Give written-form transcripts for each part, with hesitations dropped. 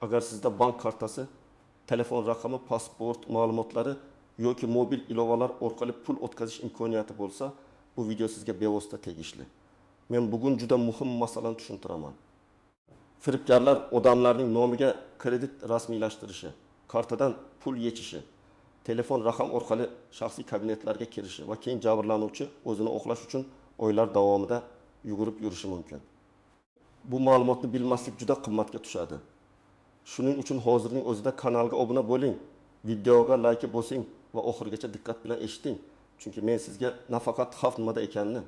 Agar sizda bank kartasi, telefon raqami, pasport ma'lumotlari yoki mobil ilovalar orqali pul o'tkazish imkoniyati bo'lsa, bu video sizga bevosita tegishli. Men bugun juda muhim masalani tushuntiraman. Firibgarlar odamlarning nomiga kredit rasmiylashtirishi, kartadan pul yechishi, telefon raqam orqali shaxsiy kabinetlarga kirishi va keyin jabrlanuvchi o'zini oqlash uchun oylar davomida yugurib yurishi mumkin. Bu ma'lumotni bilmaslik juda qimmatga tushadi. Shuning uchun hozirning o'zida kanalga obuna bo'ling, videoga like bosing va oxirigacha diqqat bilan eshiting. Chunki men sizga nafaqat xavf nimada ekanini,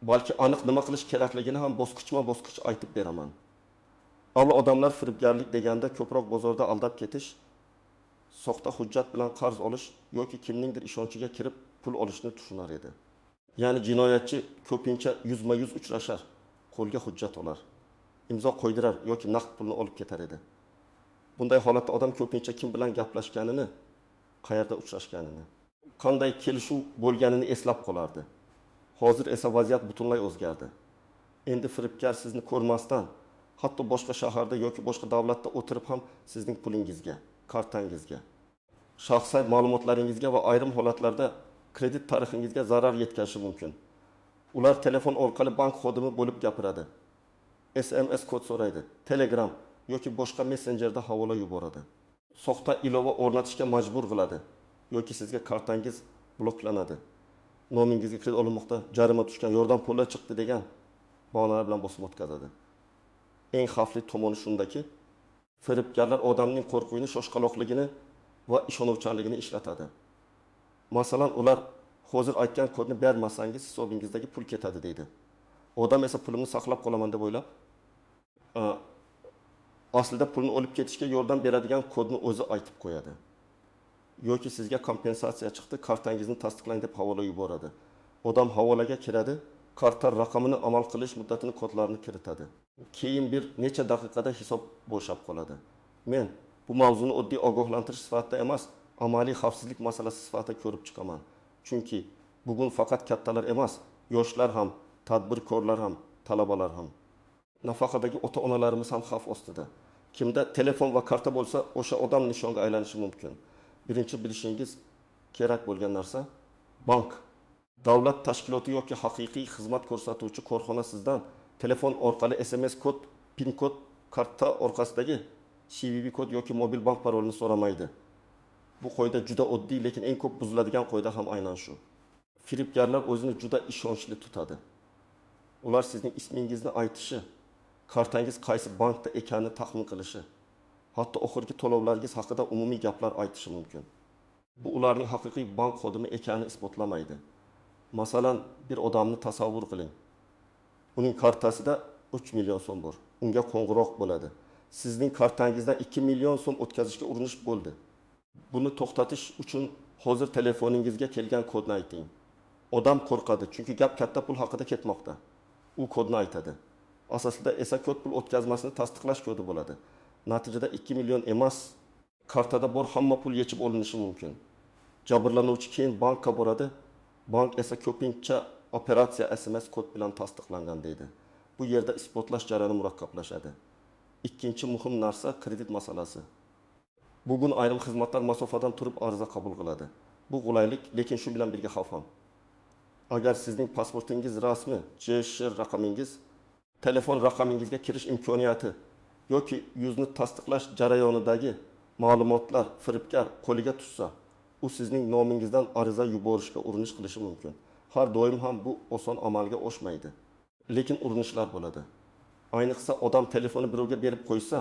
balki aniq nima qilish kerakligini ham bosqichma-bosqich aytib beraman. Avval odamlar firibgarlik deganda ko'proq bozorda aldab ketish, soxta hujjat bilan qarz olish yoki kimningdir ishonchiga kirib pul olishni tushunar edi. Ya'ni jinoyatchi ko'pincha yuzma-yuz uchrashar, qo'lga hujjat olar, imzo qo'ydirar yoki naqd pulni olib ketar edi. Bunday holatda odam ko'pincha kim bilan gaplashganini, qayerda uchrashganini, qanday kelishuv bo'lganini eslab qolardi. Hozir esa vaziyat butunlay o'zgardi. Endi firibgar sizni ko'rmasdan, hatto boshqa shaharda yoki boshqa davlatda o'tirib ham sizning pulingizga, kartangizga, shaxsiy ma'lumotlaringizga va ayrim holatlarda kredit tarixingizga zarar yetkazishi mumkin. Ular telefon orqali bank xodimi bo'lib gapiradi. SMS kod so'raydi, Telegram yoki boshqa messenjerda havola yuboradi. Soxta ilova o'rnatishga majbur qiladi yoki sizga kartangiz bloklanadi. Nomingizga kredit olinmoqda, jarima tushgan, yordam puli chiqdi degan bahonalar bilan bosib o'tkazadi. Eng xavfli tomoni shundaki, firibgarlar odamning qo'rquvini, shoshqaloqligini va ishonuvchanligini ishlatadi. Masalan, ular hozir aytgan kodni bermasangiz hisobingizdagi pul ketadi deydi. Odam esa pulini saqlab qolaman deb o'ylab, aslida pulni olib ketishga yordam beradigan kodni o'zi aytib qo'yadi. Yoki sizga kompensatsiya chiqdi, kartangizni tasdiqlang deb havola yuboradi. Odam havolaga kiradi, karta raqamini amal qilish muddatini kodlarini kiritadi. Keyin bir necha daqiqada hisob bo'shab qoladi. Men bu mavzuni oddiy ogohlantirish sifatida emas, amaliy xavfsizlik masalasi sifatida ko'rib chiqaman. Chunki bugun faqat kattalar emas, yoshlar ham, tadbirkorlar ham, talabalar ham, nafaqadagi ota-onalarimiz ham xavf ostida. Kimda telefon va karta bo'lsa, o'sha odam nishonga aylanishi mumkin. Birinchi bilishingiz kerak bo'lgan narsa bank. Davlat tashkiloti yoki haqiqiy xizmat ko'rsatuvchi korxona sizdan telefon orqali SMS kod, PIN kod, karta orqasidagi CVV kod yoki mobil bank parolini so'ramaydi. Bu qoida juda oddiy, lekin eng ko'p buziladigan qoida ham aynan shu. Firibgarlar o'zini juda ishonchli tutadi. Ular sizning ismingizni aytishi, kartangiz qaysi bankda ekanini taxmin qilishi, hatto oxirgi to'lovlaringiz haqida umumiy gaplar aytishi mumkin. Bu ularning haqiqiy bank xodimi ekanini isbotlamaydi. Masalan, bir odamni tasavvur qiling. Uning kartasida 3 million so'm bor. Unga qo'ng'iroq bo'ladi. Sizning kartangizdan 2 million so'm o'tkazishga urinish bo'ldi. Buni to'xtatish uchun hozir telefoningizga kelgan kodni ayting. Odam qo'rqadi, chunki gap katta pul haqida ketmoqda. U kodni aytadi. Asosida esa kod pul o'tkazmasini tasdiqlash kodi bo'ladi. Natijada 2 million emas, kartada bor hamma pul yechib olinishi mumkin. Jabrlanuvchi keyin bankka boradi. Bank esa ko'pincha operatsiya SMS kod bilan tasdiqlangan deydi. Bu yerda isbotlash jarayoni murakkablashadi. Ikkinchi muhim narsa kredit masalasi. Bugun ayrim xizmatlar masofadan turib ariza qabul qiladi. Bu qulaylik, lekin shu bilan birga xavf ham. Agar sizning pasportingiz rasmi, JSHR raqamingiz, telefon raqamingizga kirish imkoniyati yoki yuzni tasdiqlash jarayonidagi ma'lumotlar firibgar qo'liga tushsa, u sizning nomingizdan ariza yuborishga urinish qilishi mumkin. Har doim ham bu oson amalga oshmaydi, lekin urinishlar bo'ladi. Ayniqsa odam telefonni birovga berib qo'ysa,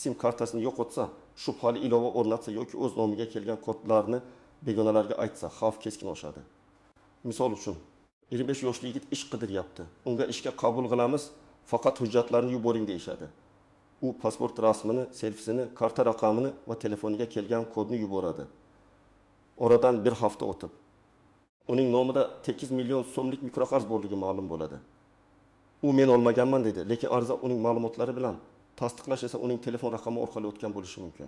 sim kartasini yo'qotsa, shubhali ilova o'rnatsa yoki o'z nomiga kelgan kodlarni begonalarga aytsa, xavf keskin oshadi. Misol uchun, 25 yoshli yigit ish qidiryapti. Unga ishga qabul qilamiz, faqat hujjatlarni yuboring deyishadi. U pasport rasmini, selfisini, karta raqamini va telefoniga kelgan kodni yuboradi. Oradan bir hafta o'tib, uning nomida 8 million so'mlik mikroqarz borligi ma'lum bo'ladi. U men olmaganman dedi, lekin ariza uning ma'lumotlari bilan tasdiqlash esa uning telefon raqami orqali o'tgan bo'lishi mumkin.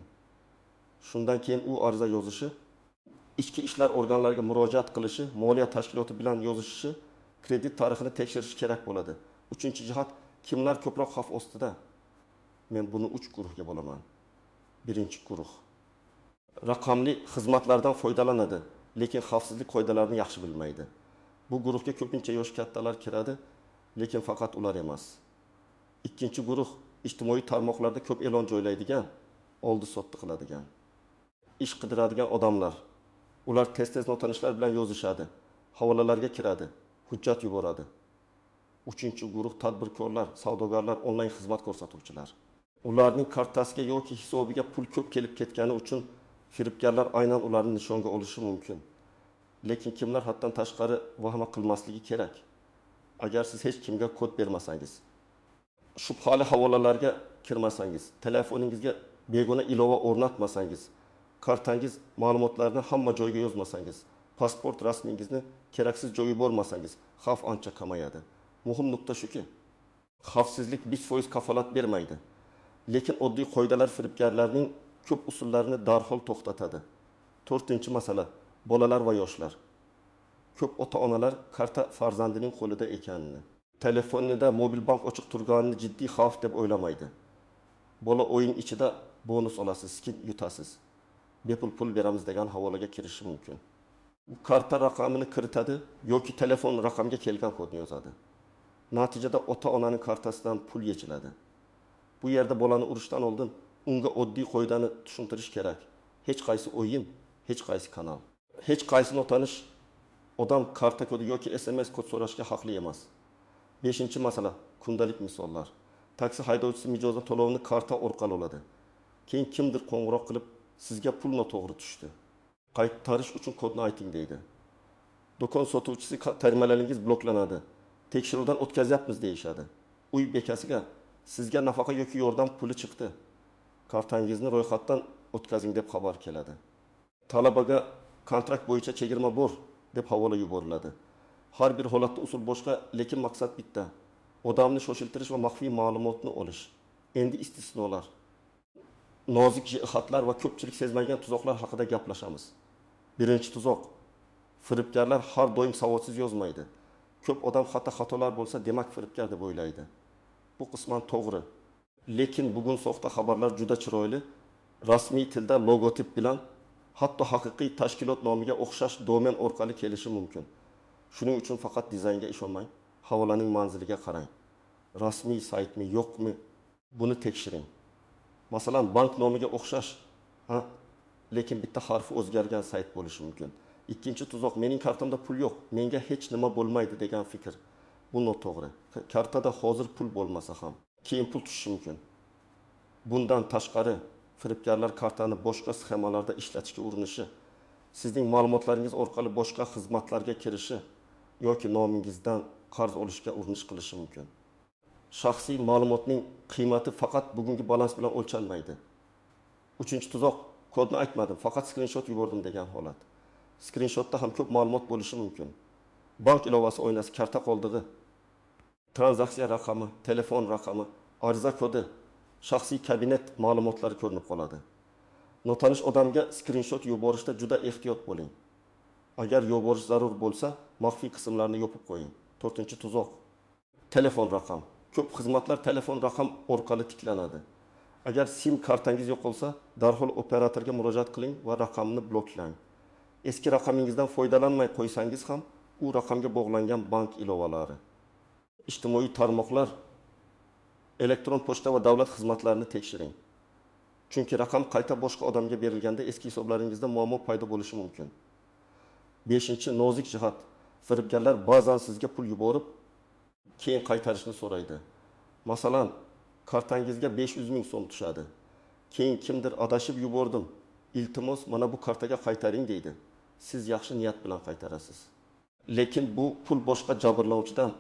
Shundan keyin u ariza yozishi, ichki ishlar organlariga murojaat qilishi, moliya tashkiloti bilan yozishishi, kredit tarixini tekshirish kerak bo'ladi. Uchinchi jihat, kimlar ko'proq xavf ostida? Men buni 3 guruhga bo'laman. Birinchi guruh. Raqamli xizmatlardan foydalanadi, lekin xavfsizlik qoidalarini yaxshi bilmaydi. Bu guruhga ko'pincha yosh kattalar kiradi, lekin faqat ular emas. Ikkinchi guruh ijtimoiy tarmoqlarda ko'p e'lon joylaydigan, oldi-sotdi qiladigan, ish qidiradigan odamlar. Ular tez-tez notanishlar bilan yozishadi, havolalarga kiradi, hujjat yuboradi. Uchinchi guruh tadbirkorlar, savdogarlar, onlayn xizmat ko'rsatuvchilar. Ularning kartasiga yoki hisobiga pul ko'p kelib ketgani uchun firibgarlar aynan ularni nishonga olishi mumkin. Lekin kimlar haddan tashqari vahima qilmasligi kerak. Agar siz hech kimga kod bermasangiz, shubhali havolalarga kirmasangiz, telefoningizga begona ilova o'rnatmasangiz, kartangiz ma'lumotlarini hamma joyga yozmasangiz, pasport rasmingizni keraksiz joyga yubormasangiz, xavf ancha kamayadi. Muhim nuqta shuki, xavfsizlik 100% kafolat bermaydi. Lekin oddiy qoidalar firibgarlarning ko'p usullarini darhol to'xtatadi. 4-masala, bolalar va yoshlar. Ko'p ota-onalar karta farzandining qo'lida ekanini, telefonida mobil bank ochiq turganini jiddiy xavf deb o'ylamaydi. Bola o'yin ichida bonus olasiz, skin yutasiz, bepul pul beramiz degan havolaga kirishi mumkin. U karta raqamini kiritadi yoki telefon raqamga kelgan kodni yozadi. Natijada ota-onaning kartasidan pul yechiladi. Bu yerda bolani urishdan oldin unga oddiy qoidani tushuntirish kerak. Hech qaysi o'yin, hech qaysi kanal, hech qaysi notanish odam karta kodi yoki SMS kod so'rashga haqli emas. 5-masala, kundalik misollar. Taksi haydovchisi mijozdan to'lovni karta orqali oladi. Keyin kimdir qo'ng'iroq qilib, sizga pul noto'g'ri tushdi, qaytarish uchun kodni ayting deydi. Do'kon sotuvchisi terminalingiz bloklanadi, tekshiruvdan o'tkazyapmiz deyishadi. Uy bekasiga sizga nafaqa yoki yordam puli chiqdi, kartangizni ro'yxatdan o'tkazing deb xabar keladi. Talabaga kontrakt bo'yicha chegirma bor deb havola yuboriladi. Har bir holatda usul boshqa, lekin maqsad bitta. Odamni shoshiltirish va maxfiy ma'lumotni olish. Endi istisnolar, nozik jihatlar va ko'pchilik sezmagan tuzoqlar haqida gaplashamiz. Birinchi tuzoq. Firibgarlar har doim savodsiz yozmaydi. Ko'p odam xatolar bo'lsa, demak firibgar deb o'ylaydi. Bu qisman to'g'ri. Lekin bugun soxta xabarlar juda chiroyli, rasmiy tilda logotip bilan, hatto haqiqiy tashkilot nomiga o'xshash domen orqali kelishi mumkin. Shuning uchun faqat dizaynga ishonmang, havolaning manziliga qarang. Rasmiy saytmi, yo'qmi, buni tekshiring. Masalan, bank nomiga o'xshash, lekin bitta harfi o'zgargan sayt bo'lishi mumkin. Ikkinchi tuzoq, mening kartamda pul yo'q, menga hech nima bo'lmaydi degan fikr. Bu noto'g'ri. Kartada hozir pul bo'lmasa ham, keyin pul tushishi mumkin. Bundan tashqari, firibgarlar kartani boshqa sxemalarda ishlatishga urinishi, sizning ma'lumotlaringiz orqali boshqa xizmatlarga kirishi yoki nomingizdan qarz olishga urinish qilishi mumkin. Shaxsiy ma'lumotning qiymati faqat bugungi balans bilan o'lchanmaydi. 3-tuzoq, kodni aytmadim, faqat skrinshot yubordim degan holat. Skrinshotda ham ko'p ma'lumot bo'lishi mumkin. Bank ilovasi oynasi, karta qoldig'i, tranzaksiya raqami, telefon raqami, ariza kodi, shaxsiy kabinet ma'lumotlari ko'rinib qoladi. Notanish odamga skrinshot yuborishda juda ehtiyot bo'ling. Agar yuborish zarur bo'lsa, maxfiy qismlarni yopib qo'ying. 4-tuzoq. Telefon raqam. Ko'p xizmatlar telefon raqam orqali tiklanadi. Agar SIM kartangiz yo'qolsa, darhol operatorga murojaat qiling va raqamni bloklang. Eski raqamingizdan foydalanmay qo'ysangiz ham, u raqamga bog'langan bank ilovalari, ijtimoiy tarmoqlar, elektron pochta va davlat xizmatlarini tekshiring. Chunki raqam qayta boshqa odamga berilganda eski hisoblaringizda muammo paydo bo'lishi mumkin. 5-nozik jihat. Firibgarlar ba'zan sizga pul yuborib, keyin qaytarishni so'raydi. Masalan, kartangizga 500 ming so'm tushadi. Keyin kimdir adashib yubordim, iltimos mana bu kartaga qaytaring deydi. Siz yaxshi niyat bilan qaytarasiz. Lekin bu pul boshqa jabrlanuvchidan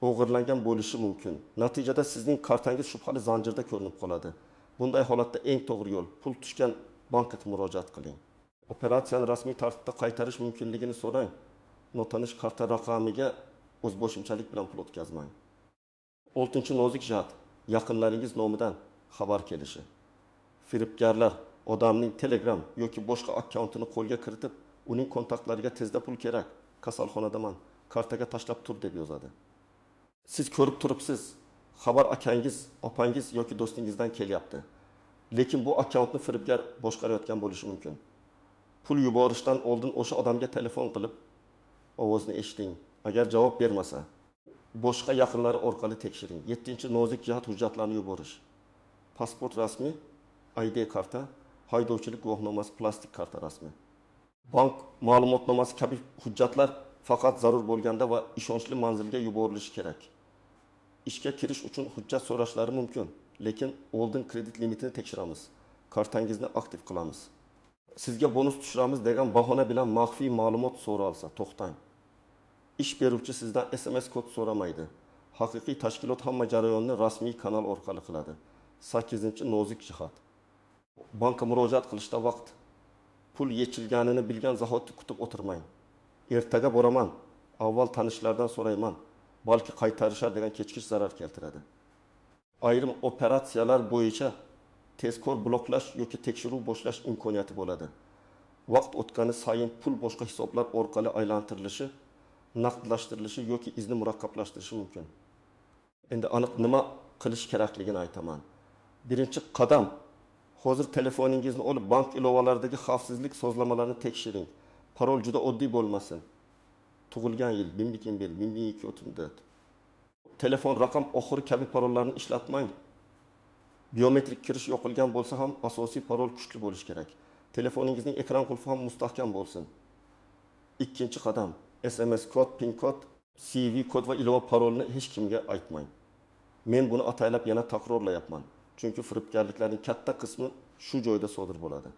o'g'irlangan bo'lishi mumkin. Natijada sizning kartangiz shubhali zanjirda ko'rinib qoladi. Bunday holatda eng to'g'ri yo'l pul tushgan bankka murojaat qiling. Operatsiyani rasmiy tartibda qaytarish mumkinligini so'rang. Notanish karta raqamiga o'zboshimchalik bilan pul o'tkazmang. 6-nozik jihat, yaqinlaringiz nomidan xabar kelishi. Firibgarlar odamning Telegram yoki boshqa akkauntini qo'lga kiritib, uning kontaktlariga tezda pul kerak, kasalxonadaman, kartaga tashlab tur deb yozadi. Siz ko'rib turibsiz, xabar akangiz, opangiz yoki do'stingizdan kelyapti. Lekin bu akkauntni firibgar boshqarayotgan bo'lishi mumkin. Pul yuborishdan oldin o'sha odamga telefon qilib, ovozni eshiting. Agar javob bermasa, boshqa yaqinlari orqali tekshiring. 7-nozik jihat hujjatlarni yuborish. Pasport rasmi, ID karta, haydovchilik guvohnomasi, plastik karta rasmi. Bank ma'lumotnomasi kabi hujjatlar faqat zarur bo'lganda va ishonchli manzilga yuborilishi kerak. Ishga kirish uchun hujjat so'rashlari mumkin, lekin oldin kredit limitini tekshiramiz. Kartangizni aktiv qilamiz. Sizga bonus tushiramiz degan bahona bilan maxfiy ma'lumot so'ralsa, to'xtang. Ish beruvchi sizdan SMS kod so'ramaydi. Haqiqiy tashkilot hamma jarayonni rasmiy kanal orqali qiladi. 8-nozik jihat. Bankka murojaat qilishda vaqt. Pul yechilganini bilgan zahoti kutib o'tirmang. Ertaga boraman, avval tanishlardan so'rayman, balki qaytarishar degan kechkish zarar keltiradi. Ayrim operatsiyalar bo'yicha tezkor bloklash yoki tekshiruv boshlash imkoniyati bo'ladi. Vaqt o'tgani sayin pul boshqa hisoblar orqali aylantirilishi, naqdlashtirilishi yoki izni murakkablashtirishi mumkin. Endi aniq nima qilish kerakligini aytaman. Birinchi qadam, hozir telefoningizni olib bank ilovalaridagi xavfsizlik sozlamalarini tekshiring. Parol juda oddiy bo'lmasin. Tug'ilgan yil, 2021, 2024. Telefon raqam oxiri kabi parollarni ishlatmang. Biometrik kirish yo'qilgan bo'lsa ham asosiy parol kuchli bo'lishi kerak. Telefoningizning ekran qulfi ham mustahkam bo'lsin. Ikkinchi qadam, SMS kod, PIN kod, CV kod va ilova parolni hech kimga aytmang. Men buni ataylab yana takrorlayapman. Chunki firibgarliklarning katta qismi shu joyda sodir bo'ladi.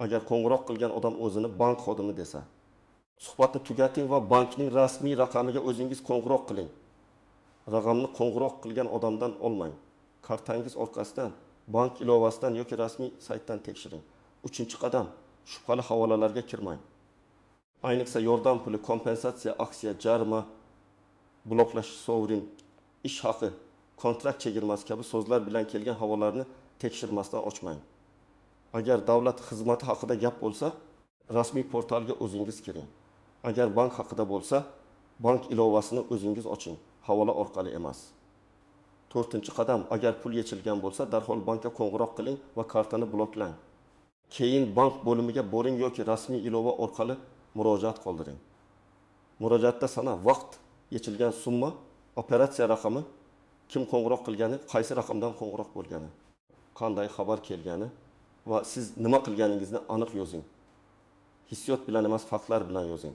Agar qo'ng'iroq qilgan odam o'zini bank xodimi desa, suhbatni tugating va bankning rasmiy raqamiga o'zingiz qo'ng'iroq qiling. Raqamni qo'ng'iroq qilgan odamdan olmang. Kartangiz orqasidan, bank ilovasidan yoki rasmiy saytdan tekshiring. Uchinchi qadam, shubhali havolalarga kirmang. Ayniqsa yordam puli, kompensatsiya, aksiya, jarima, bloklash, sovrin, ish haqi, kontrakt chegirmasi kabi so'zlar bilan kelgan havolarni tekshirmasdan ochmang. Agar davlat xizmati haqida gap bo'lsa, rasmiy portalga o'zingiz kiring. Agar bank haqida bo'lsa, bank ilovasini o'zingiz oching, havola orqali emas. To'rtinchi qadam, agar pul yechilgan bo'lsa, darhol bankka qo'ng'iroq qiling va kartani bloklang. Keyin bank bo'limiga boring yoki rasmiy ilova orqali murojaat qoldiring. Murojaatda sana, vaqt, yechilgan summa, operatsiya raqami, kim qo'ng'iroq qilgani, qaysi raqamdan qo'ng'iroq bo'lgani, qanday xabar kelgani va siz nima qilganingizni aniq yozing. Hissiyot bilan emas, faktlar bilan yozing.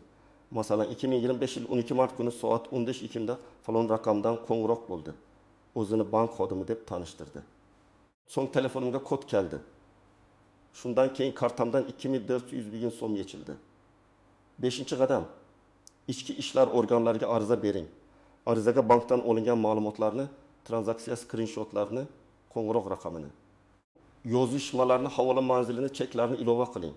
Masalan, 2025 yil 12 mart kuni soat 15:02 da falon raqamdan qo'ng'iroq bo'ldi. O'zini bank xodimi deb tanishtirdi. So'ng telefonimga kod keldi. Shundan keyin kartamdan 2400 so'm yechildi. 5-qadam, ichki ishlar organlariga ariza bering. Arizaga bankdan olingan ma'lumotlarni, tranzaksiya skrinshotlarini, qo'ng'iroq raqamini, yozishmalarni, havola manzilini, cheklarni ilova qiling.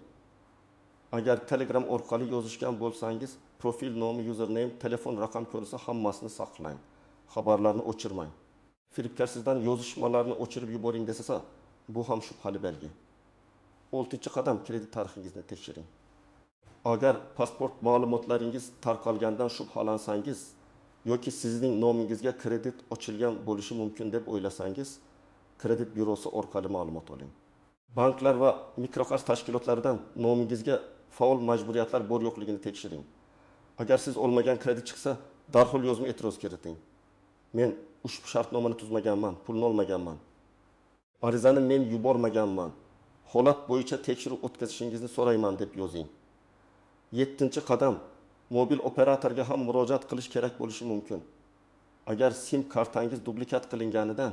Agar Telegram orqali yozishgan bo'lsangiz, profil nomi, username, telefon raqam ko'rsa hammasini saqlang. Xabarlarni o'chirmang. Firibgar sizdan yozishmalarni o'chirib yuboring desa, bu ham shubhali belgi. 6-qadam, kredit tarixingizni tekshiring. Agar pasport ma'lumotlaringiz tarqalgandan shubhalansangiz yoki sizning nomingizga kredit ochilgan bo'lishi mumkin deb o'ylasangiz, kredit byurosi orqali ma'lumot oling. Banklar va mikroqarz tashkilotlaridan nomingizga faol majburiyatlar bor yo'qligini tekshiring. Agar siz olmagan kredit chiqsa, darhol yozma e'tiroz kiriting. Men ushbu shartnomani tuzmaganman, pulni olmaganman. Arizani men yubormaganman. Holat bo'yicha tekshiruv o'tkazishingizni so'rayman deb yozing. 7-qadam, mobil operatorga ham murojaat qilish kerak bo'lishi mumkin. Agar SIM kartangiz dublikat qilinganidan,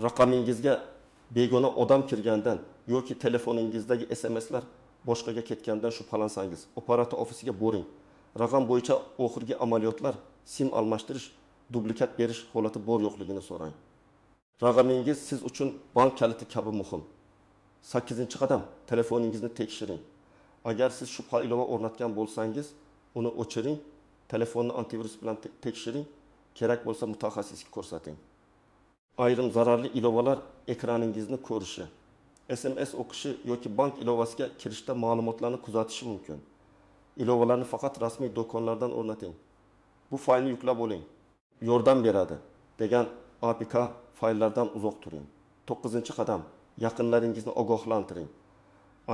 raqamingizga begona odam kirgandan yoki telefoningizdagi SMSlar boshqaga ketgandan shubhalansangiz, operator ofisiga boring. Raqam bo'yicha oxirgi amaliyotlar, SIM almashtirish, dublikat berish holati bor yo'qligini so'rang. Raqamingiz siz uchun bank kaliti kabi muhim. 8-qadam, telefoningizni tekshiring. Agar siz shubha ilova o'rnatgan bo'lsangiz, uni o'chiring, telefonni antivirus bilan tekshiring, kerak bo'lsa mutaxassisga ko'rsating. Ayrim zararli ilovalar ekraningizni ko'rishi, SMS o'qishi yoki bank ilovasiga kirishda ma'lumotlarni kuzatishi mumkin. Ilovalarni faqat rasmiy do'konlardan o'rnating. Bu faylni yuklab oling. Yordam beradi degan APK fayllardan uzoq turing. 9-qadam, yaqinlaringizni ogohlantiring.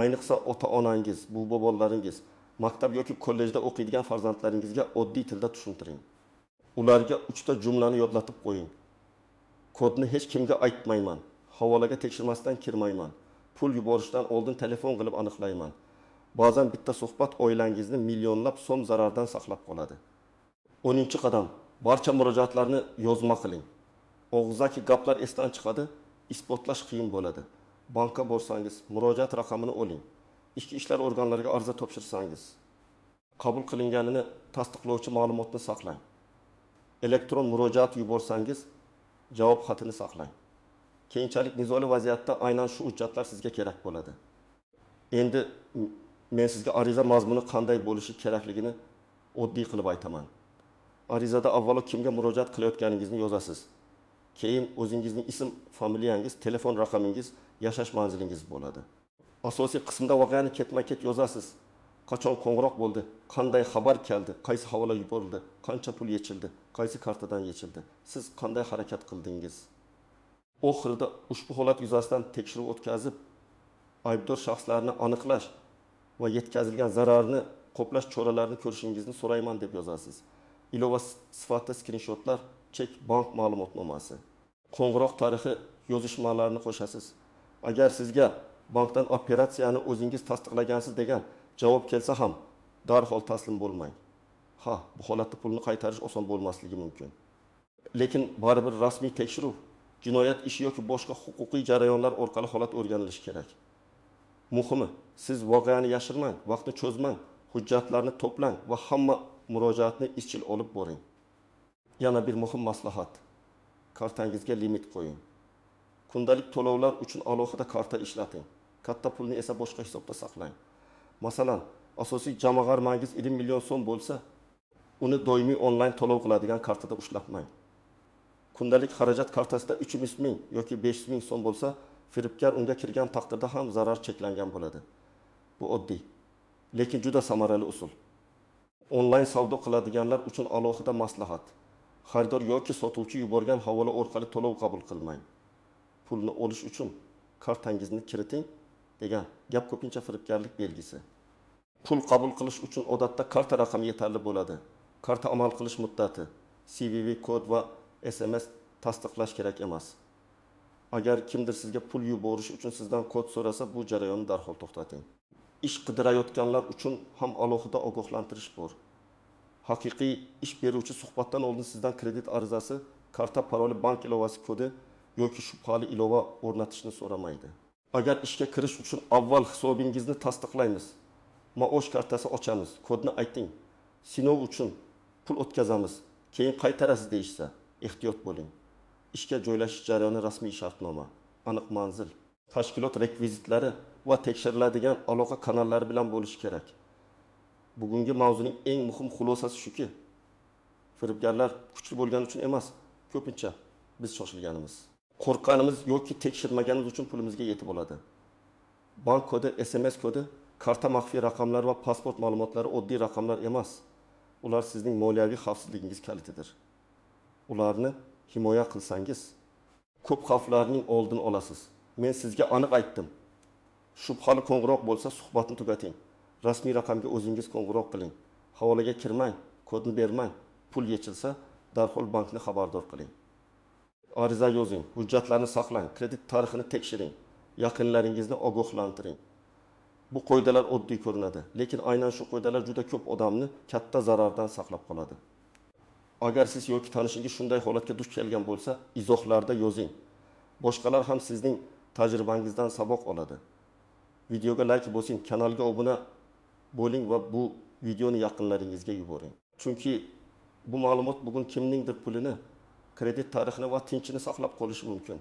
Ayniqsa ota-onangiz, bu-bobolaringiz, maktab yoki kollejda o'qiydigan farzandlaringizga oddiy tilda tushuntiring. Ularga 3 ta jumlani yodlatib qo'ying. Kodni hech kimga aytmayman. Havolaga tekshirmasdan kirmayman. Pul yuborishdan oldin telefon qilib aniqlayman. Ba'zan bitta suhbat oilangizni millionlab so'm zarardan saqlab qoladi. 10-qadam, barcha murojaatlarni yozma qiling. Og'zaki gaplar esdan chiqadi, isbotlash qiyin bo'ladi. Bankka borsangiz, murojaat raqamini oling. Ichki ishlar organlariga ariza topshirsangiz, qabul qilinganini tasdiqlovchi ma'lumotni saqlang. Elektron murojaat yuborsangiz, javob xatini saqlang. Keyinchalik nizoli vaziyatda aynan shu hujjatlar sizga kerak bo'ladi. Endi men sizga ariza mazmuni qanday bo'lishi kerakligini oddiy qilib aytaman. Arizada avvalo kimga murojaat qilayotganingizni yozasiz. Keyin o'zingizning ism, familiyangiz, telefon raqamingiz, yashash manzilingiz bo'ladi. Asosiy qismda voqeani ketma-ket yozasiz. Qachon qo'ng'iroq bo'ldi, qanday xabar keldi, qaysi havola yuborildi, qancha pul yechildi, qaysi kartadan yechildi, siz qanday harakat qildingiz. Oxirida ushbu holat yuzasidan tekshiruv o'tkazib, aybdor shaxslarni aniqlash va yetkazilgan zararni qoplash choralarini ko'rishingizni so'rayman deb yozasiz. Ilova sifatida skrinshotlar, chek, bank ma'lumotnomasi, qo'ng'iroq tarixi yozishmalarini qo'shasiz. Agar sizga bankdan operatsiyani o'zingiz tasdiqlagansiz degan javob kelsa ham, darhol taslim bo'lmang. Ha, bu holatda pulni qaytarish oson bo'lmasligi mumkin. Lekin baribir rasmiy tekshiruv, jinoyat ishi yoki boshqa huquqiy jarayonlar orqali holat o'rganilishi kerak. Muhimi, siz voqeani yashirmang, vaqtni cho'zmang, hujjatlarni to'plang va hamma murojaatni izchil olib boring. Yana bir muhim maslahat. Kartangizga limit qo'ying. Kundalik to'lovlar uchun alohida karta ishlating. Katta pulni esa boshqa hisobda saqlang. Masalan, asosiy jamg'armangiz 20 million so'm bo'lsa, uni doimiy onlayn to'lov qiladigan kartada ushlabmang. Kundalik xarajat kartasida 300 ming yoki 500 ming so'm bo'lsa, firibgar unga kirgan taqdirda ham zarar cheklangan bo'ladi. Bu oddiy, lekin juda samarali usul. Onlayn savdo qiladiganlar uchun alohida maslahat. Xaridor yoki sotuvchi yuborgan havola orqali to'lov qabul qilmang. Pulni olish uchun kartangizni kiriting degan gap ko'pincha firibgarlik belgisi. Pul qabul qilish uchun odatda karta raqami yetarli bo'ladi. Karta amal qilish muddati, CVV kod va SMS tasdiqlash kerak emas. Agar kimdir sizga pul yuborish uchun sizdan kod so'rasa, bu jarayonni darhol to'xtating. Ish qidirayotganlar uchun ham alohida ogohlantirish bor. Haqiqiy ish beruvchi suhbatdan oldin sizdan kredit arizasi, karta paroli, bank ilovasi kodi yoki shubhali ilova o'rnatishni so'ramaydi. Agar ishga kirish uchun avval hisobingizni tasdiqlaymiz, maosh kartasi ochamiz, kodni ayting. Sinov uchun pul o'tkazamiz, keyin qaytarasiz deyishsa, ehtiyot bo'ling. Ishga joylashish jarayoni rasmiy shartnoma, aniq manzil, tashkilot rekvizitlari va tekshiriladigan aloqa kanallari bilan bo'lishi kerak. Bugungi mavzuning eng muhim xulosasi shuki, firibgarlar kuchli bo'lgani uchun emas, ko'pincha biz shoshilganimiz. Qo'rqqanimiz yoki tekshirmaganimiz uchun pulimizga yetib oladi. Bank kodi, SMS kodi, karta maxfiy raqamlar va pasport ma'lumotlari oddiy raqamlar emas. Ular sizning moliyaviy xavfsizligingiz kalitidir. Ularni himoya qilsangiz, ko'p xavflarning oldini olasiz. Men sizga aniq aytdim. Shubhali qo'ng'iroq bo'lsa, suhbatni tugating. Rasmiy raqamga o'zingiz qo'ng'iroq qiling. Havolaga kirmang, kodni bermang. Pul yechilsa, darhol bankni xabardor qiling. Ariza yozing, hujjatlarni saqlang, kredit tarixini tekshiring, yaqinlaringizni ogohlantiring. Bu qoidalar oddiy ko'rinadi, lekin aynan shu qoidalar juda ko'p odamni katta zarardan saqlab qoladi. Agar siz yoki tanishingiz shunday holatga duch kelgan bo'lsa, izohlarda yozing. Boshqalar ham sizning tajribangizdan saboq oladi. Videoga like bosing, kanalga obuna bo'ling va bu videoni yaqinlaringizga yuboring. Chunki bu ma'lumot bugun kimningdir pulini, kredit tarixini va tinchini saqlab qolishi mumkin.